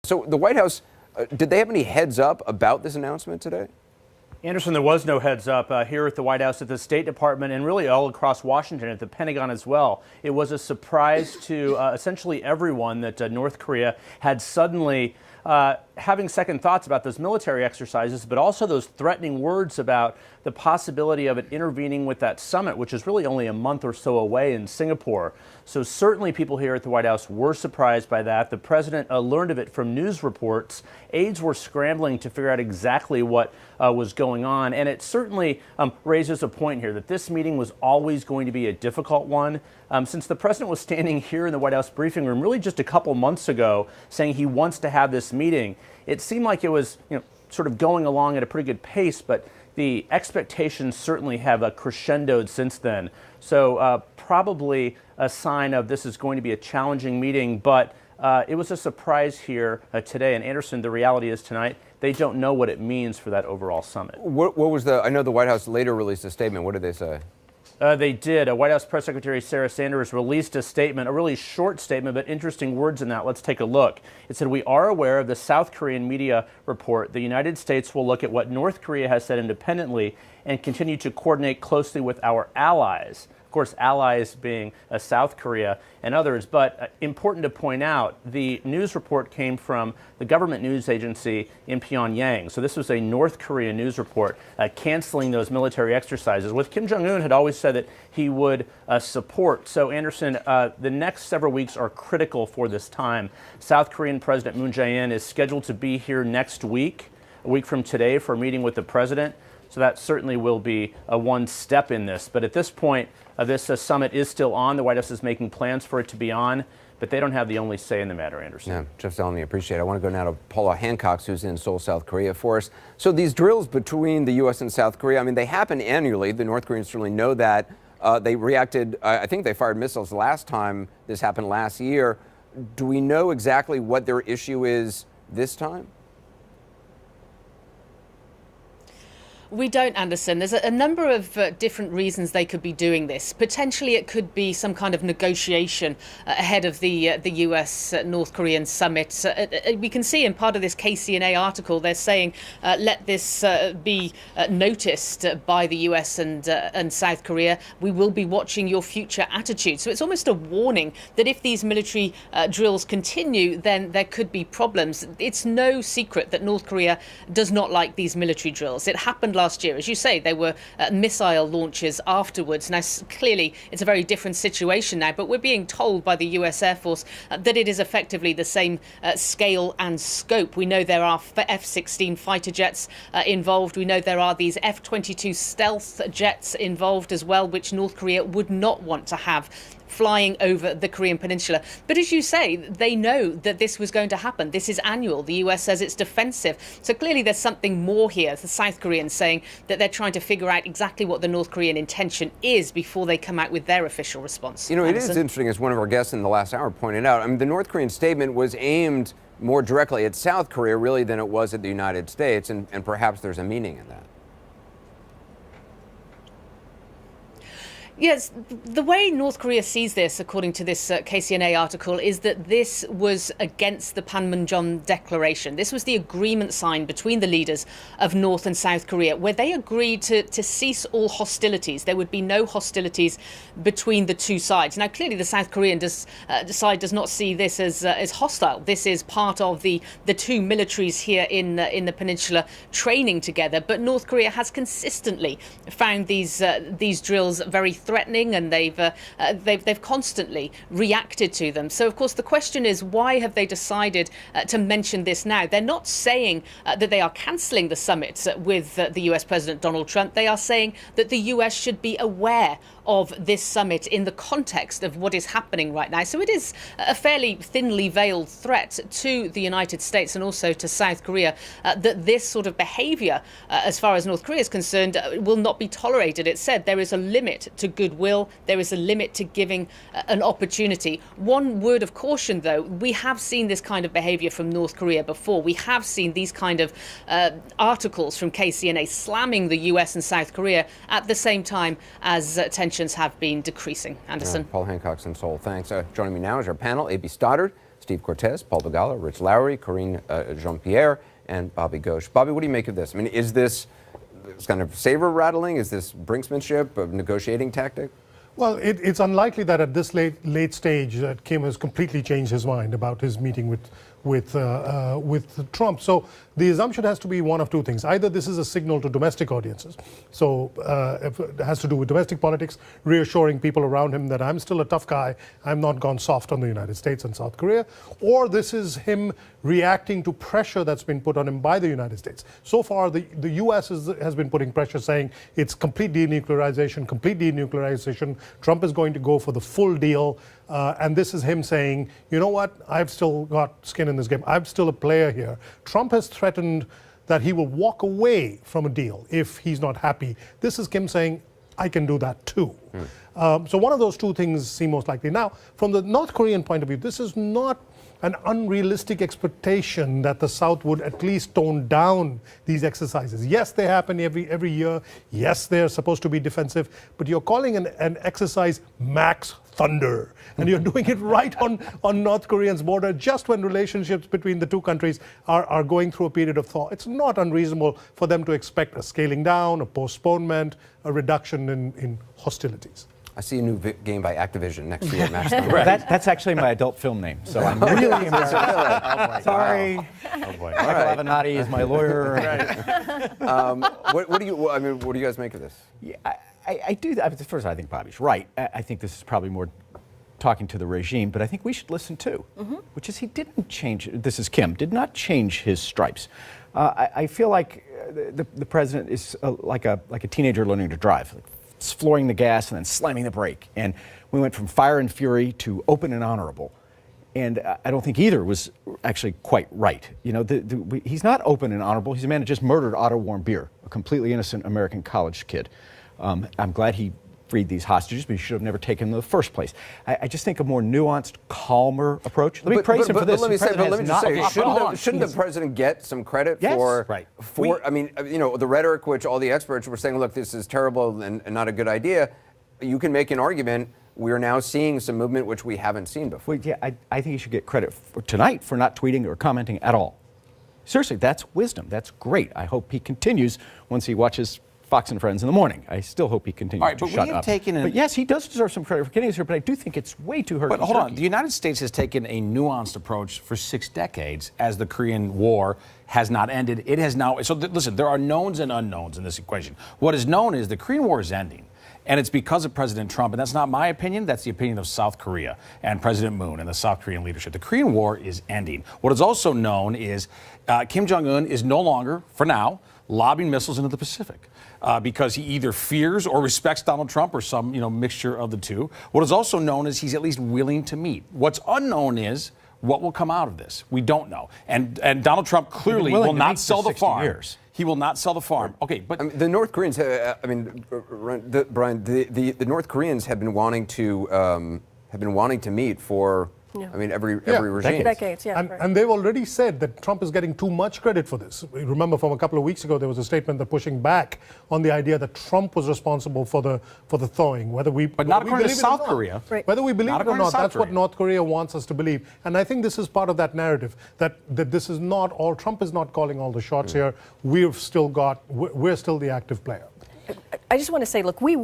So the White House, did they have any heads up about this announcement today? Anderson, there was no heads up here at the White House, at the State Department, and really all across Washington, at the Pentagon as well. It was a surprise to essentially everyone that North Korea had suddenly having second thoughts about those military exercises, but also those threatening words about the possibility of it intervening with that summit, which is really only a month or so away in Singapore. So certainly people here at the White House were surprised by that. The president learned of it from news reports. Aides were scrambling to figure out exactly what was going on. And it certainly raises a point here that this meeting was always going to be a difficult one. Since the president was standing here in the White House briefing room really just a couple months ago saying he wants to have this meeting, it seemed like it was sort of going along at a pretty good pace, but the expectations certainly have crescendoed since then. So probably a sign of this is going to be a challenging meeting, but it was a surprise here today. And Anderson, the reality is tonight, they don't know what it means for that overall summit. What was I know the White House later released a statement. What did they say? They did. White House Press Secretary Sarah Sanders released a statement, a really short statement, but interesting words in that. Let's take a look. It said, "We are aware of the South Korean media report. The United States will look at what North Korea has said independently and continue to coordinate closely with our allies." Of course, allies being South Korea and others. But important to point out, the news report came from the government news agency in Pyongyang. So this was a North Korean news report canceling those military exercises, which Kim Jong-un had always said that he would support. So, Anderson, the next several weeks are critical for this time. South Korean President Moon Jae-in is scheduled to be here next week, a week from today, for a meeting with the president. So that certainly will be one step in this. But at this point, this summit is still on. The White House is making plans for it to be on, but they don't have the only say in the matter, Anderson. Yeah, Jeff Zeleny, appreciate it. I want to go now to Paula Hancock, who's in Seoul, South Korea for us. So these drills between the U.S. and South Korea, I mean, they happen annually. The North Koreans certainly know that. They reacted, I think they fired missiles last time this happened last year. Do we know exactly what their issue is this time? We don't, Anderson. There's a number of different reasons they could be doing this. Potentially, it could be some kind of negotiation ahead of the US North Korean summit. We can see in part of this KCNA article, they're saying, let this be noticed by the US and South Korea. We will be watching your future attitude. So it's almost a warning that if these military drills continue, then there could be problems. It's no secret that North Korea does not like these military drills. It happened last year. As you say, there were missile launches afterwards. Now, clearly, it's a very different situation now, but we're being told by the US Air Force that it is effectively the same scale and scope. We know there are F-16 fighter jets involved. We know there are these F-22 stealth jets involved as well, which North Korea would not want to have flying over the Korean Peninsula. But as you say, they know that this was going to happen. This is annual. The US says it's defensive. So clearly there's something more here. The South Koreans saying that they're trying to figure out exactly what the North Korean intention is before they come out with their official response. You know, Anderson? It is interesting, as one of our guests in the last hour pointed out. I mean, the North Korean statement was aimed more directly at South Korea, really, than it was at the United States, and perhaps there's a meaning in that. Yes, the way North Korea sees this, according to this KCNA article, is that this was against the Panmunjom Declaration. This was the agreement signed between the leaders of North and South Korea, where they agreed to cease all hostilities. There would be no hostilities between the two sides. Now, clearly, the South Korean side does not see this as hostile. This is part of the two militaries here in the peninsula training together. But North Korea has consistently found these drills very threatening, and they've constantly reacted to them. So, of course, the question is, why have they decided to mention this now? They're not saying that they are cancelling the summit with the US President Donald Trump. They are saying that the US should be aware of this summit in the context of what is happening right now. So it is a fairly thinly veiled threat to the United States and also to South Korea that this sort of behaviour, as far as North Korea is concerned, will not be tolerated. It said there is a limit to goodwill. There is a limit to giving an opportunity. One word of caution, though, we have seen this kind of behaviour from North Korea before. We have seen these kind of articles from KCNA slamming the US and South Korea at the same time as tensions have been decreasing. Anderson. Paul Hancock's in Seoul. Thanks. Joining me now is our panel, A.B. Stoddard, Steve Cortez, Paul Begala, Rich Lowry, Corinne Jean-Pierre, and Bobby Ghosh. Bobby, what do you make of this? I mean, is this kind of saber rattling? Is this brinksmanship, a negotiating tactic? Well, it's unlikely that at this late stage that Kim has completely changed his mind about his meeting with Trump. So the assumption has to be one of two things. Either this is a signal to domestic audiences, so if it has to do with domestic politics, reassuring people around him that I'm still a tough guy, I'm not gone soft on the United States and South Korea, or this is him reacting to pressure that's been put on him by the United States. So far, the U.S. has been putting pressure saying it's complete denuclearization. Trump is going to go for the full deal. And this is him saying, you know what, I've still got skin in this game. I'm still a player here. Trump has threatened that he will walk away from a deal if he's not happy. This is Kim saying, I can do that too. So one of those two things seem most likely. Now, from the North Korean point of view, this is not an unrealistic expectation that the South would at least tone down these exercises. Yes, they happen every year. Yes, they're supposed to be defensive, but you're calling an exercise Max Thunder, and you're doing it right on North Korea's border, just when relationships between the two countries are going through a period of thaw. It's not unreasonable for them to expect a scaling down, a postponement, a reduction in hostilities. I see a new game by Activision next year, Max Thunder. That's actually my adult film name, so I'm really embarrassed. Sorry. Oh boy. Michael Avenatti is my lawyer. What do you guys make of this? Yeah, I do. First, I think Bobby's right. I think this is probably more talking to the regime, but I think we should listen too, which is he didn't change. This is Kim, did not change his stripes. I feel like the president is like a teenager learning to drive. Flooring the gas and then slamming the brake. And we went from fire and fury to open and honorable. And I don't think either was actually quite right. You know, he's not open and honorable. He's a man who just murdered Otto Warmbier, a completely innocent American college kid. I'm glad he freed these hostages, but he should have never taken them in the first place. I just think a more nuanced, calmer approach. Let me praise him for this. Let me just say, shouldn't the president get some credit for? I mean, you know, the rhetoric which all the experts were saying, look, this is terrible and not a good idea. You can make an argument. We're now seeing some movement which we haven't seen before. Well, yeah, I think he should get credit tonight for not tweeting or commenting at all. Seriously, that's wisdom. That's great. I hope he continues once he watches Fox and Friends in the morning. I still hope he continues to shut up. But yes, he does deserve some credit for getting us here, but I do think it's way too hurtful. But hold on, the United States has taken a nuanced approach for 6 decades as the Korean War has not ended. It has now, listen, there are knowns and unknowns in this equation. What is known is the Korean War is ending. And it's because of President Trump, and that's not my opinion, that's the opinion of South Korea and President Moon and the South Korean leadership. The Korean War is ending. What is also known is Kim Jong-un is no longer, for now, lobbing missiles into the Pacific. Because he either fears or respects Donald Trump or some mixture of the two. What is also known is he's at least willing to meet. What's unknown is what will come out of this. We don't know. And Donald Trump clearly will not sell the farm. He will not sell the farm. Okay, but I mean, the North Koreans, Brian, the North Koreans have been wanting to meet for. I mean, every regime. Decades, yeah. And they've already said that Trump is getting too much credit for this. Remember, from a couple of weeks ago, there was a statement that pushing back on the idea that Trump was responsible for the thawing. But not according to South Korea. Right. Whether we believe it or not, that's what North Korea wants us to believe. And I think this is part of that narrative that this is not all. Trump is not calling all the shots here. We're still the active player. I just want to say, look, we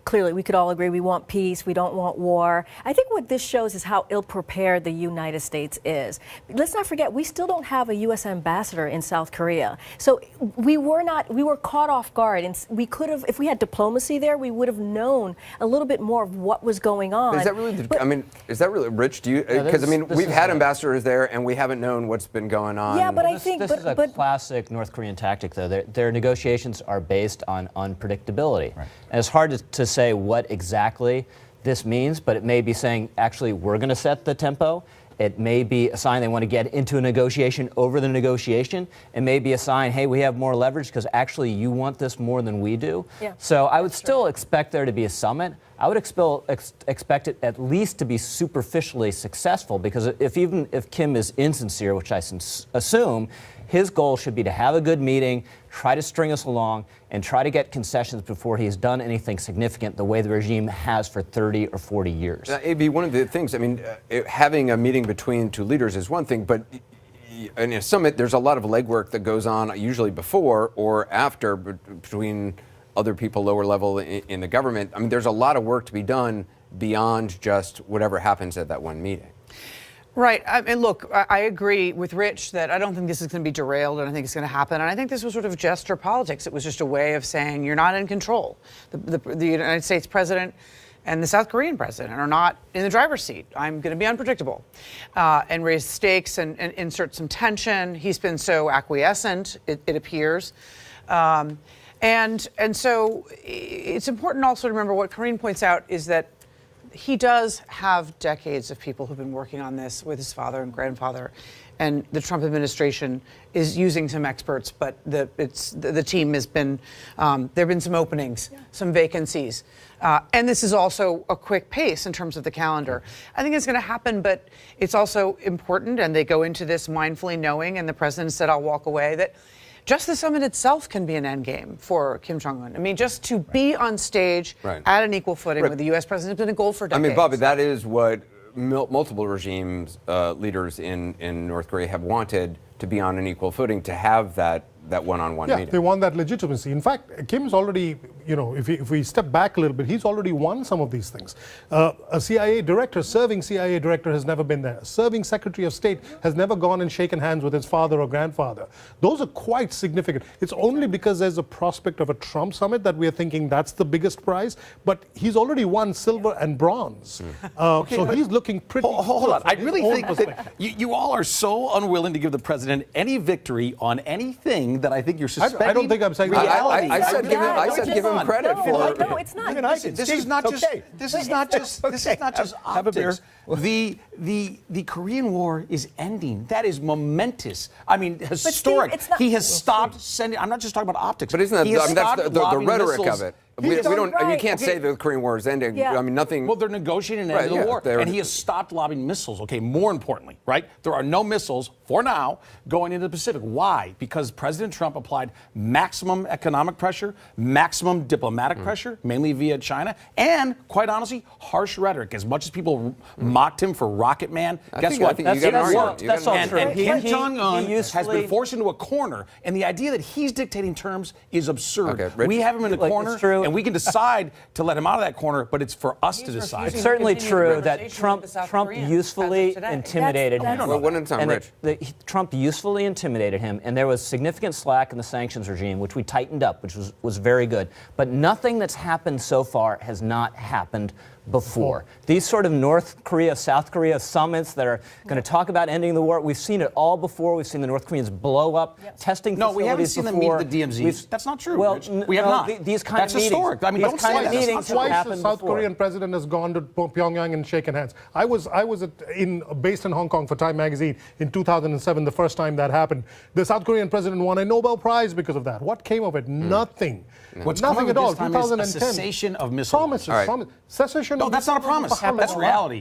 could all agree we want peace, we don't want war. I think what this shows is how ill-prepared the United States is. Let's not forget, we still don't have a U.S. ambassador in South Korea. So we were caught off guard, and we could have, if we had diplomacy there, we would have known a little bit more of what was going on. Is that really, is that really, Rich, do you, because we've had ambassadors there and we haven't known what's been going on. Yeah, but I think, this is a classic North Korean tactic, though. Their negotiations are based on unpredictability. Right. And it's hard to say what exactly this means, but it may be saying, actually, we're going to set the tempo. It may be a sign they want to get into a negotiation over the negotiation. It may be a sign, hey, we have more leverage because actually you want this more than we do. Yeah. So I would still expect there to be a summit. I would expect it at least to be superficially successful, because even if Kim is insincere, which I assume, his goal should be to have a good meeting, try to string us along, and try to get concessions before he's done anything significant the way the regime has for 30 or 40 years. AB, one of the things, I mean, having a meeting between two leaders is one thing, but in a summit, there's a lot of legwork that goes on, usually before or after, between other people lower level in the government. I mean, there's a lot of work to be done beyond just whatever happens at that one meeting. Right. I mean, look, I agree with Rich that I don't think this is going to be derailed, and I think it's going to happen. And I think this was sort of gesture politics. It was just a way of saying you're not in control. The United States president and the South Korean president are not in the driver's seat. I'm going to be unpredictable, and raise stakes and insert some tension. He's been so acquiescent, it appears. And so it's important also to remember what Karine points out is that he does have decades of people who've been working on this with his father and grandfather, and the Trump administration is using some experts, but the team has been, there have been some openings, some vacancies. And this is also a quick pace in terms of the calendar. I think it's going to happen, but it's also important, and they go into this mindfully knowing, and the president said, I'll walk away, that just the summit itself can be an endgame for Kim Jong-un. I mean, just to be on stage at an equal footing with the U.S. president has been a goal for decades. I mean, Bobby, that is what multiple regimes, leaders in North Korea have wanted, to be on an equal footing, to have that one-on-one meeting. They want that legitimacy. In fact, Kim's already, if we step back a little bit, he's already won some of these things. A serving CIA director has never been there. A serving Secretary of State has never gone and shaken hands with his father or grandfather. Those are quite significant. It's only because there's a prospect of a Trump summit that we're thinking that's the biggest prize, but he's already won silver and bronze. So he's looking pretty... Hold on. I really think that you all are so unwilling to give the president any victory on anything that I think you're suspecting. I don't think I'm saying reality. I said give him credit for it. No, it's not. This is not just optics. The Korean War is ending. That is momentous. I mean, historic. Steve, he has stopped sending. I'm not just talking about optics. But isn't that that's the rhetoric missiles. of it? We don't. I mean, you can't say the Korean War is ending. I mean, nothing. Well, they're negotiating an end of the war, and he has stopped lobbing missiles. Okay, more importantly, right? There are no missiles for now going into the Pacific. Why? Because President Trump applied maximum economic pressure, maximum diplomatic pressure, mainly via China, and quite honestly, harsh rhetoric. As much as people mocked him for Rocket Man, guess what? That's all true. And Kim Jong-un has been forced into a corner, and the idea that he's dictating terms is absurd. Okay, we have him in a corner, and we can decide to let him out of that corner, but it's for us to decide. It's certainly true that Trump usefully intimidated him. Trump usefully intimidated him, and there was significant slack in the sanctions regime, which we tightened up, which was very good. But nothing that's happened so far has not happened before. These sort of North Korea, South Korea summits that are going to talk about ending the war, we've seen it all before. We've seen the North Koreans blow up testing facilities. No, we haven't seen them meet the DMZs. That's not true. Well, we have not. These kind That's of meetings. historic. I mean, don't say that. Meetings Twice the South Korean president has gone to Pyongyang and shaken hands. I was based in Hong Kong for Time magazine in 2007, the first time that happened. The South Korean president won a Nobel Prize because of that. What came of it? Nothing. What's Nothing at all. This time is a cessation of missiles. Promises. Cessation. No, that's not a promise. That's reality.